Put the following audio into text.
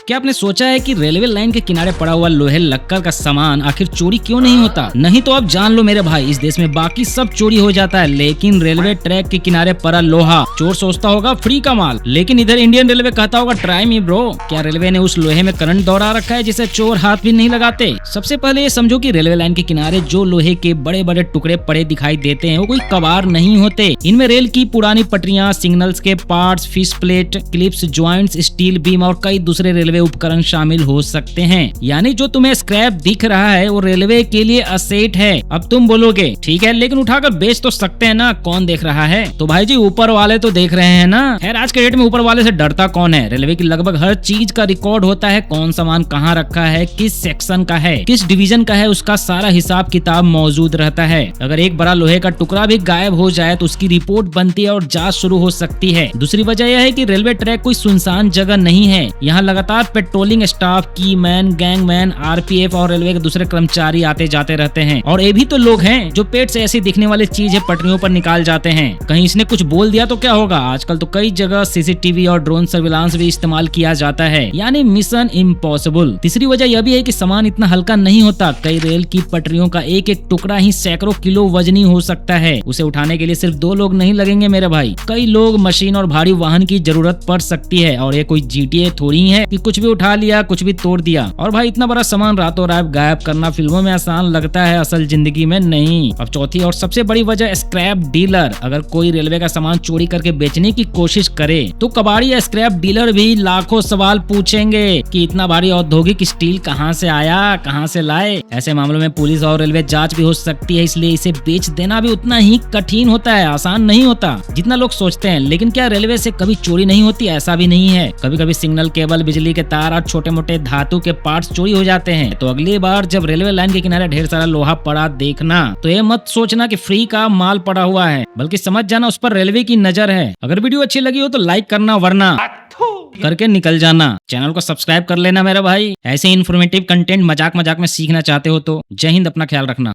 क्या आपने सोचा है कि रेलवे लाइन के किनारे पड़ा हुआ लोहे लक्कड़ का सामान आखिर चोरी क्यों नहीं होता? नहीं तो आप जान लो मेरे भाई, इस देश में बाकी सब चोरी हो जाता है, लेकिन रेलवे ट्रैक के किनारे पड़ा लोहा चोर सोचता होगा फ्री का माल। लेकिन इधर इंडियन रेलवे कहता होगा ट्राई मी ब्रो। क्या रेलवे ने उस लोहे में करंट दौड़ा रखा है जिसे चोर हाथ भी नहीं लगाते? सबसे पहले ये समझो कि रेलवे लाइन के किनारे जो लोहे के बड़े बड़े टुकड़े पड़े दिखाई देते हैं वो कोई कबाड़ नहीं होते। इनमें रेल की पुरानी पटरियां, सिग्नल्स के parts, fish plate, clips, joints, steel beam और कई दूसरे रेलवे उपकरण शामिल हो सकते हैं। यानी जो तुम्हें स्क्रैप दिख रहा है वो रेलवे के लिए असेट है। अब तुम बोलोगे ठीक है लेकिन उठाकर बेच तो सकते हैं ना, कौन देख रहा है? तो भाई जी ऊपर वाले तो देख रहे हैं ना। खैर आज के डेट में ऊपर वाले से डरता कौन है? रेलवे की लगभग हर चीज का रिकॉर्ड होता है, कौन सामान कहाँ रखा है, किस सेक्शन का है, किस डिवीजन का है, उसका सारा हिसाब किताब मौजूद रहता है। अगर एक बड़ा लोहे का टुकड़ा भी गायब हो जाए तो उसकी रिपोर्ट बनती है और जांच शुरू हो सकती है। दूसरी वजह यह है कि रेलवे ट्रैक कोई सुनसान जगह नहीं है। यहाँ लगातार पेट्रोलिंग स्टाफ, की मैन, गैंगमैन, आरपीएफ और रेलवे के दूसरे कर्मचारी आते जाते रहते हैं। और ये भी तो लोग हैं जो पेट से ऐसी दिखने वाली चीज है पटरियों पर निकाल जाते हैं। कहीं इसने कुछ बोल दिया तो क्या होगा? आजकल तो कई जगह सीसीटीवी और ड्रोन सर्विलांस भी इस्तेमाल किया जाता है, यानी मिशन इम्पॉसिबल। तीसरी वजह यह भी है कि सामान इतना हल्का नहीं होता। कई रेल की पटरियों का एक एक टुकड़ा ही सैकड़ों किलो वजनी हो सकता है। उसे उठाने के लिए सिर्फ 2 लोग नहीं लगेंगे मेरे भाई, कई लोग, मशीन और भारी वाहन की जरूरत पड़ सकती है। और ये कोई जीटीए थोड़ी है कि कुछ भी उठा लिया कुछ भी तोड़ दिया। और भाई इतना बड़ा सामान रातों रात गायब करना फिल्मों में आसान लगता है, असल जिंदगी में नहीं। अब चौथी और सबसे बड़ी वजह स्क्रैप डीलर। अगर कोई रेलवे का सामान चोरी करके बेचने की कोशिश करे तो कबाड़ी या स्क्रैप डीलर भी लाखों सवाल पूछेंगे कि इतना भारी औद्योगिक स्टील कहां से आया, कहां से लाए। ऐसे मामलों में पुलिस और रेलवे जांच भी हो सकती है, इसलिए इसे बेच देना भी उतना ही कठिन होता है, आसान नहीं होता जितना लोग सोचते हैं। लेकिन क्या रेलवे से कभी चोरी नहीं होती? ऐसा भी नहीं है। कभी कभी सिग्नल केबल, बिजली के तार और छोटे मोटे धातु के पार्ट्स चोरी हो जाते हैं। तो अगली बार जब रेलवे लाइन के किनारे ढेर सारा लोहा पड़ा देखना तो ये मत सोचना कि फ्री का माल पड़ा हुआ है, बल्कि समझ जाना उस पर रेलवे की नजर है। अगर वीडियो अच्छी लगी हो तो लाइक करना, वरना करके निकल जाना। चैनल को सब्सक्राइब कर लेना मेरा भाई। ऐसे इन्फॉर्मेटिव कंटेंट मजाक मजाक में सीखना चाहते हो तो जय हिंद, अपना ख्याल रखना।